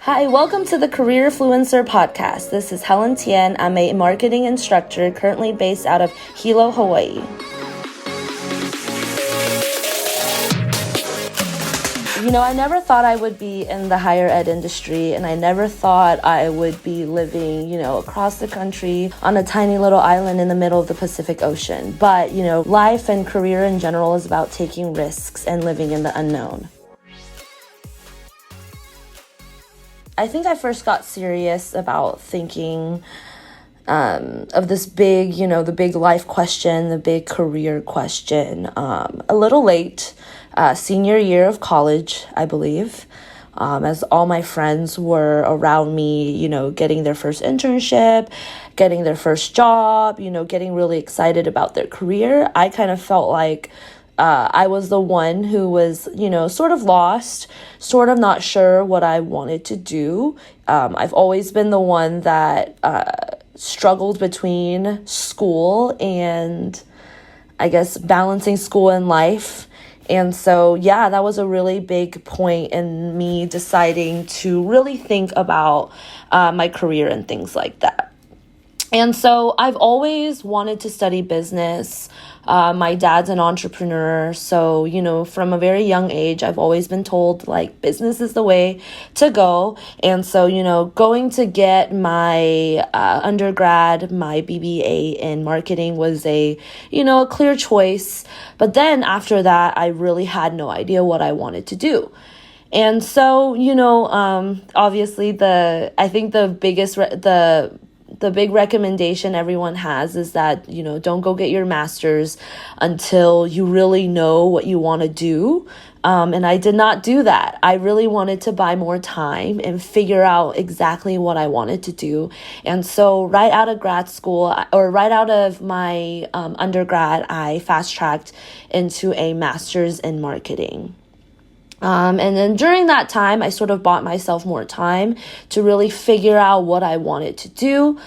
Hi, welcome to the Careerfluencer podcast. This is Helen Tien. I'm a marketing instructor currently based out of Hilo, Hawaii. I never thought I would be in the higher ed industry, and I never thought I would be living, across the country on a tiny little island in the middle of the Pacific Ocean. But, life and career in general is about taking risks and living in the unknown. I think I first got serious about thinking of this big, the big life question, the big career question, a little late, senior year of college, I believe, as all my friends were around me, getting their first internship, getting their first job, getting really excited about their career. I kind of felt like I was the one who was, sort of lost, sort of not sure what I wanted to do. I've always been the one that struggled between school and, I guess, balancing school and life. And so, that was a really big point in me deciding to really think about my career and things like that. And so I've always wanted to study business. My dad's an entrepreneur. So, from a very young age, I've always been told business is the way to go. And so, going to get my undergrad, my BBA in marketing was a clear choice. But then after that, I really had no idea what I wanted to do. And so, obviously I think the big recommendation everyone has is that, don't go get your master's until you really know what you want to do. And I did not do that. I really wanted to buy more time and figure out exactly what I wanted to do. And so right out of grad school, or right out of my undergrad, I fast-tracked into a master's in marketing. And then during that time, I sort of bought myself more time to really figure out what I wanted to do.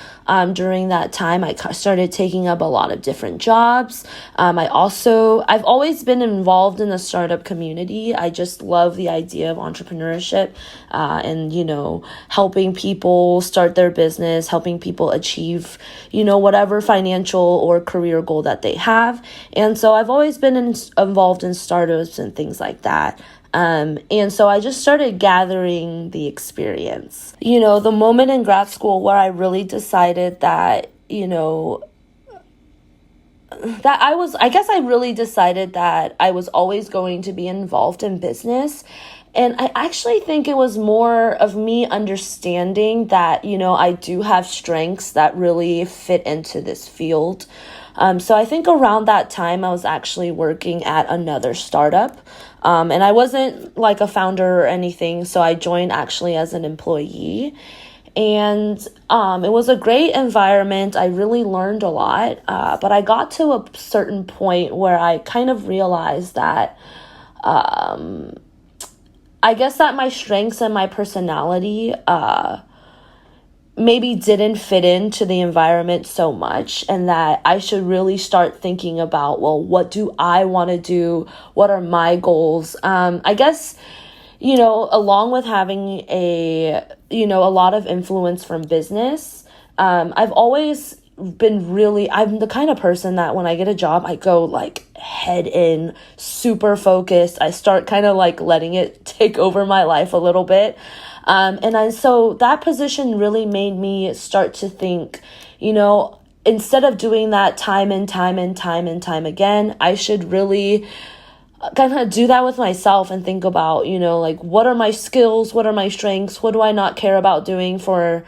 During that time, I started taking up a lot of different jobs. I've always been involved in the startup community. I just love the idea of entrepreneurship, and, helping people start their business, helping people achieve, whatever financial or career goal that they have. And so I've always been involved in startups and things like that. And so I just started gathering the experience. The moment in grad school where I really decided that, I really decided that I was always going to be involved in business. And I actually think it was more of me understanding that, I do have strengths that really fit into this field. So I think around that time, I was actually working at another startup. And I wasn't like a founder or anything, so I joined actually as an employee. And it was a great environment. I really learned a lot. But I got to a certain point where I kind of realized that I guess that my strengths and my personality maybe didn't fit into the environment so much, and that I should really start thinking about, well, what do I want to do? What are my goals? I guess, along with having a lot of influence from business, I've always been I'm the kind of person that when I get a job, I go head in, super focused. I start kind of letting it take over my life a little bit. So that position really made me start to think, instead of doing that time and time again, I should really kind of do that with myself and think about, what are my skills? What are my strengths? What do I not care about doing for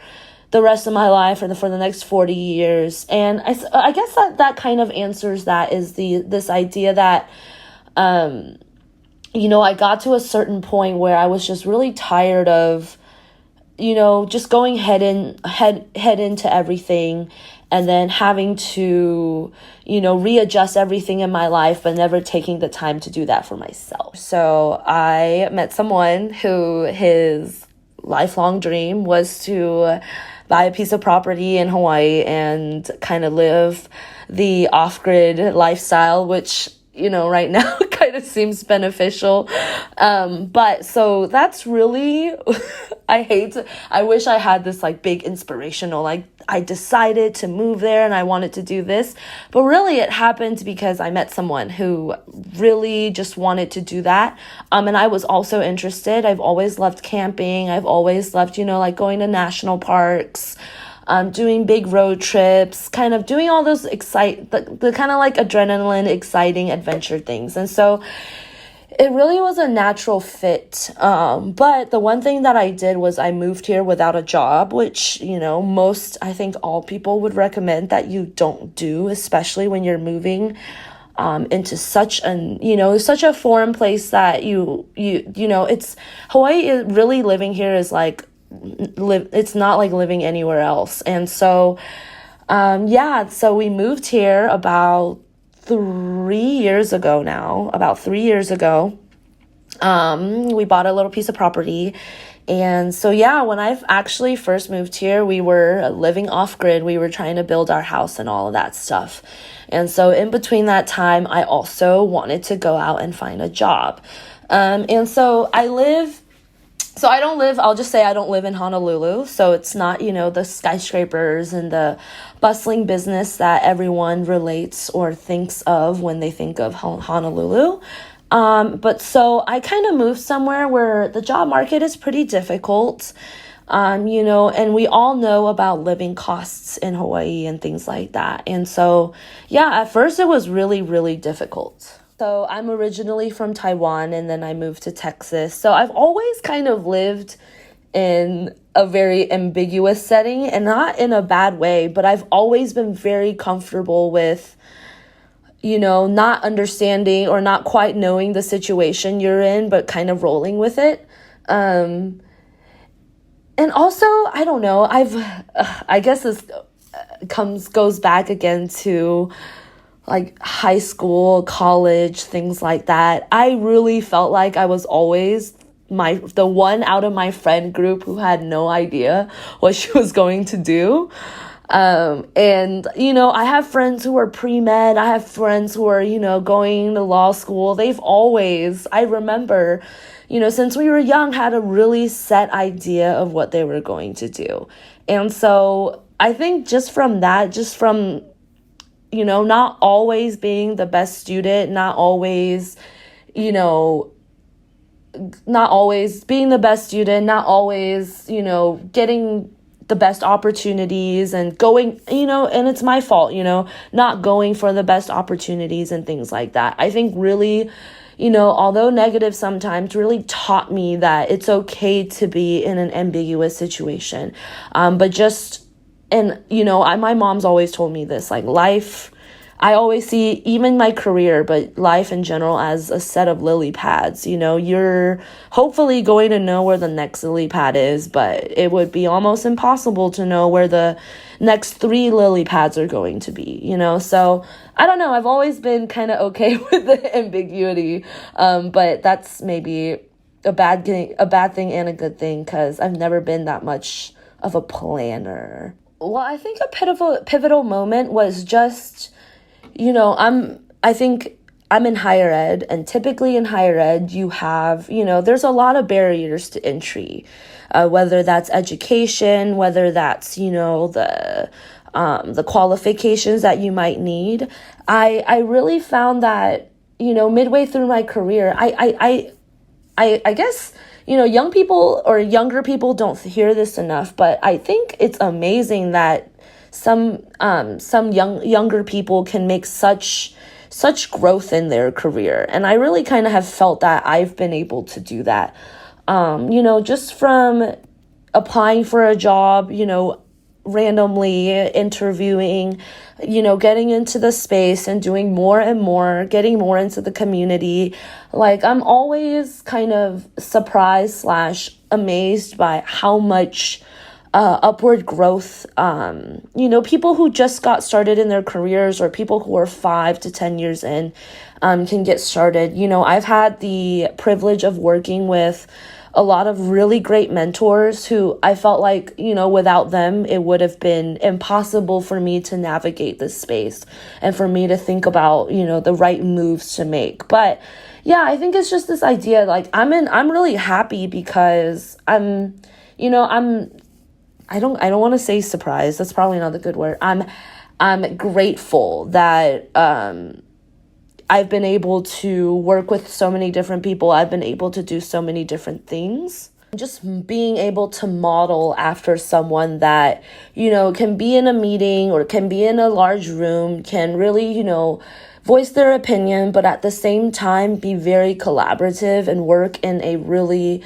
the rest of my life or for the next 40 years? And I guess that kind of answers that is this idea that, I got to a certain point where I was just really tired of, just going head into everything and then having to, readjust everything in my life, but never taking the time to do that for myself. So I met someone who his lifelong dream was to buy a piece of property in Hawaii and kind of live the off-grid lifestyle, which, right now kind of seems beneficial. But so that's really, I wish I had this like big inspirational, like I decided to move there and I wanted to do this. But really it happened because I met someone who really just wanted to do that. And I was also interested. I've always loved camping. I've always loved, like going to national parks, doing big road trips, kind of doing all those the kind of like adrenaline, exciting adventure things. And so it really was a natural fit. But the one thing that I did was I moved here without a job, which, I think all people would recommend that you don't do, especially when you're moving into such a foreign place that it's Hawaii is really living here is like, it's not like living anywhere else. And so so we moved here about 3 years ago now. We bought a little piece of property. And so when I actually first moved here, we were living off grid. We were trying to build our house and all of that stuff. And so in between that time, I also wanted to go out and find a job. I'll just say I don't live in Honolulu, so it's not, the skyscrapers and the bustling business that everyone relates or thinks of when they think of Honolulu. But so I kind of moved somewhere where the job market is pretty difficult, and we all know about living costs in Hawaii and things like that. And so, at first it was really, really difficult. So I'm originally from Taiwan, and then I moved to Texas. So I've always kind of lived in a very ambiguous setting, and not in a bad way, but I've always been very comfortable with, not understanding or not quite knowing the situation you're in, but kind of rolling with it. And also, I don't know, I guess this goes back again to like high school, college, things like that. I really felt like I was always the one out of my friend group who had no idea what she was going to do. And I have friends who are pre-med. I have friends who are, going to law school. I remember, since we were young, had a really set idea of what they were going to do. And so I think just from not always being the best student, not always being the best student, not always, getting the best opportunities and going, and it's my fault, not going for the best opportunities and things like that. I think really, although negative sometimes, really taught me that it's okay to be in an ambiguous situation. My mom's always told me this, like life, I always see even my career, but life in general as a set of lily pads. You're hopefully going to know where the next lily pad is, but it would be almost impossible to know where the next 3 lily pads are going to be, So I don't know. I've always been kind of okay with the ambiguity, but that's maybe a bad thing and a good thing because I've never been that much of a planner. Well, I think a pivotal moment was just, I think I'm in higher ed, and typically in higher ed, you have, there's a lot of barriers to entry, whether that's education, whether that's, the qualifications that you might need. I really found that, midway through my career, I guess, young people or younger people don't hear this enough, but I think it's amazing that some younger people can make such growth in their career. And I really kind of have felt that I've been able to do that. Just from applying for a job, randomly interviewing, getting into the space and doing more and more, getting more into the community. Like I'm always kind of surprised / amazed by how much upward growth, people who just got started in their careers or people who are 5 to 10 years in can get started. I've had the privilege of working with a lot of really great mentors who I felt like, without them, it would have been impossible for me to navigate this space and for me to think about, the right moves to make. But, Yeah, I think it's just this idea, like, I'm really happy because I don't want to say surprised. That's probably not the good word. I'm grateful that I've been able to work with so many different people. I've been able to do so many different things. Just being able to model after someone that, can be in a meeting or can be in a large room, can really, voice their opinion, but at the same time be very collaborative and work in a really,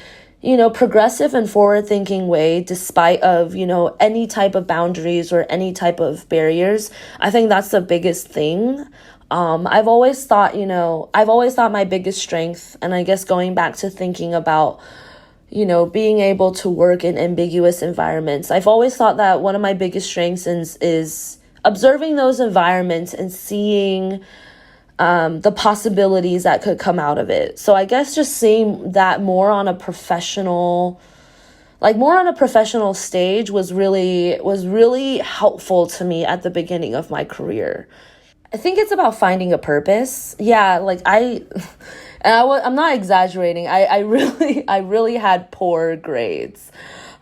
progressive and forward-thinking way, despite of, any type of boundaries or any type of barriers. I think that's the biggest thing. I've always thought my biggest strength, and I guess going back to thinking about, being able to work in ambiguous environments, I've always thought that one of my biggest strengths is observing those environments and seeing the possibilities that could come out of it. So I guess just seeing that more on a professional stage was really helpful to me at the beginning of my career. I think it's about finding a purpose. Yeah, like I'm not exaggerating. I really had poor grades.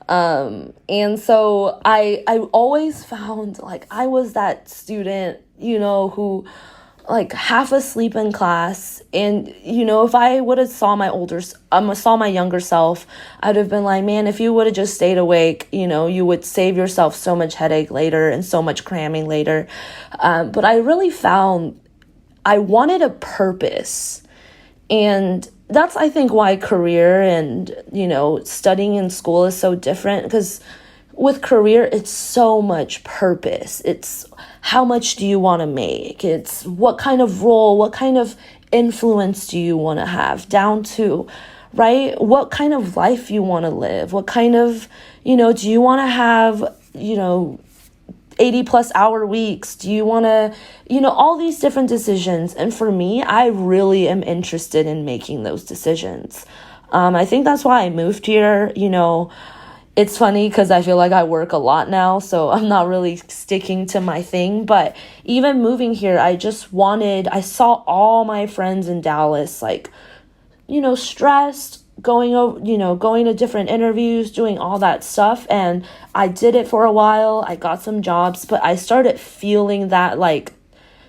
And so I always found like I was that student, who like half asleep in class. And, if I would have saw my younger self, I'd have been like, man, if you would have just stayed awake, you would save yourself so much headache later and so much cramming later. But I really found I wanted a purpose. And that's, I think, why career and, studying in school is so different, because with career, it's so much purpose. It's how much do you want to make? It's what kind of role, what kind of influence do you want to have, down to, right? What kind of life you want to live? What kind of, do you want to have, 80 plus hour weeks? Do you want to, all these different decisions. And for me, I really am interested in making those decisions. I think that's why I moved here. It's funny because I feel like I work a lot now, so I'm not really sticking to my thing. But even moving here, I saw all my friends in Dallas, like, stressed, going to different interviews, doing all that stuff. And I did it for a while. I got some jobs, but I started feeling that like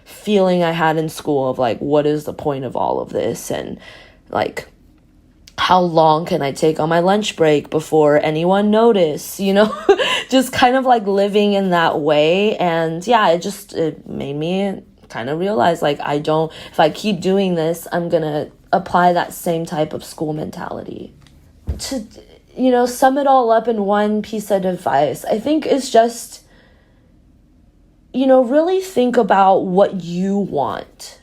feeling I had in school of like, what is the point of all of this? And like, how long can I take on my lunch break before anyone notice, just kind of like living in that way. And yeah, it made me kind of realize like, if I keep doing this, I'm going to apply that same type of school mentality. To, sum it all up in one piece of advice, I think is just, really think about what you want.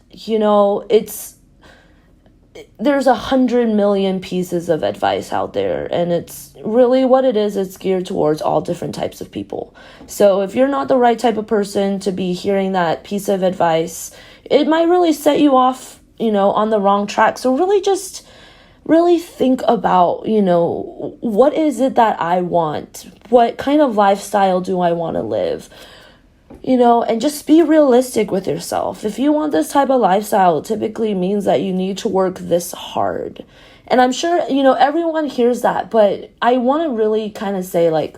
There's 100 million pieces of advice out there, and it's really what it is. It's geared towards all different types of people. So if you're not the right type of person to be hearing that piece of advice, it might really set you off, on the wrong track. So really think about, what is it that I want? What kind of lifestyle do I want to live? And just be realistic with yourself. If you want this type of lifestyle, it typically means that you need to work this hard. And I'm sure, everyone hears that, but I want to really kind of say, like,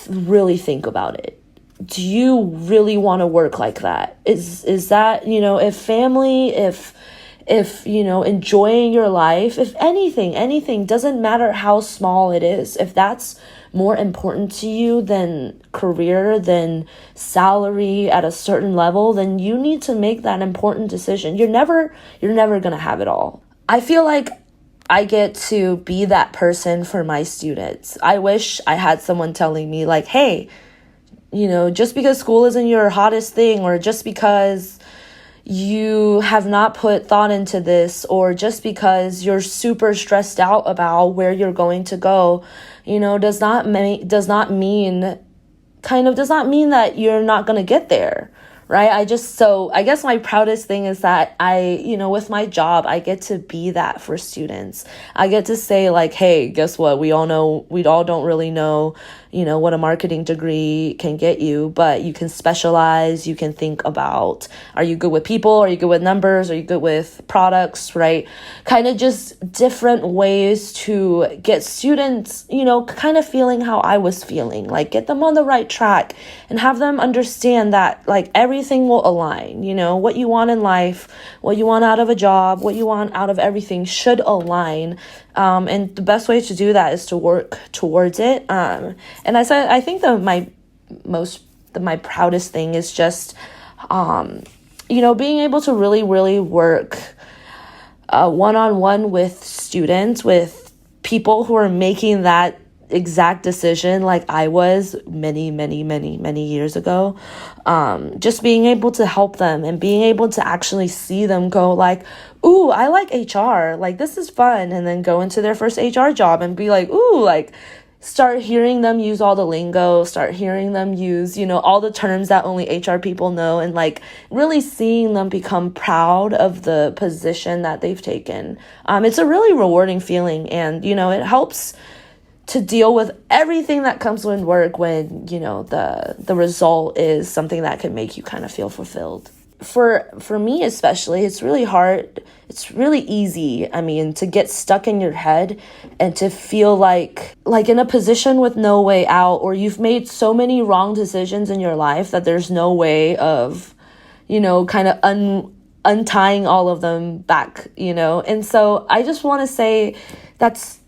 really think about it. Do you really want to work like that? Is that, if family, if enjoying your life, if anything, doesn't matter how small it is, if that's more important to you than career, than salary at a certain level, then you need to make that important decision. You're never going to have it all. I feel like I get to be that person for my students. I wish I had someone telling me like, hey, just because school isn't your hottest thing, or just because you have not put thought into this, or just because you're super stressed out about where you're going to go, does not mean that you're not going to get there, right? I guess my proudest thing is that with my job, I get to be that for students. I get to say like, hey, guess what? We all don't really know, what a marketing degree can get you, but you can specialize. You can think about, are you good with people? Are you good with numbers? Are you good with products, right? Kind of just different ways to get students, kind of feeling how I was feeling, like get them on the right track and have them understand that like everything will align, what you want in life, what you want out of a job, what you want out of everything should align. And the best way to do that is to work towards it. And I think that my proudest thing is just, being able to really, really work one-on-one with students, with people who are making that exact decision like I was many, many, many, many years ago. Just being able to help them and being able to actually see them go like, ooh, I like HR, like this is fun. And then go into their first HR job and be like, ooh, like start hearing them use all the lingo, start hearing them use, all the terms that only HR people know, and like really seeing them become proud of the position that they've taken. It's a really rewarding feeling, and, it helps to deal with everything that comes with work when, the result is something that can make you kind of feel fulfilled. For me especially, it's really hard. It's really easy, to get stuck in your head and to feel like in a position with no way out, or you've made so many wrong decisions in your life that there's no way of, kind of untying all of them back, And so I just want to say that's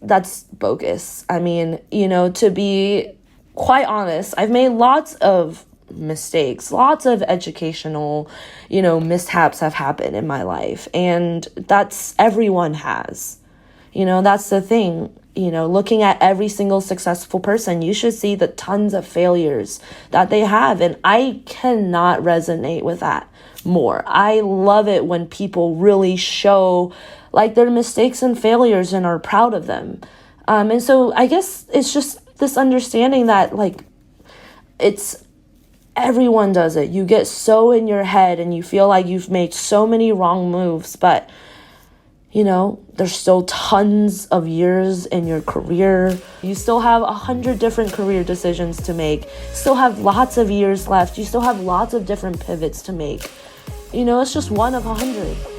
bogus. To be quite honest, I've made lots of mistakes, lots of educational, mishaps have happened in my life, and everyone has, that's the thing, looking at every single successful person, you should see the tons of failures that they have, and I cannot resonate with that more. I love it when people really show like their mistakes and failures and are proud of them. And so I guess it's just this understanding that like everyone does it. You get so in your head and you feel like you've made so many wrong moves, but there's still tons of years in your career. You still have 100 different career decisions to make, still have lots of years left. You still have lots of different pivots to make. It's just one of 100.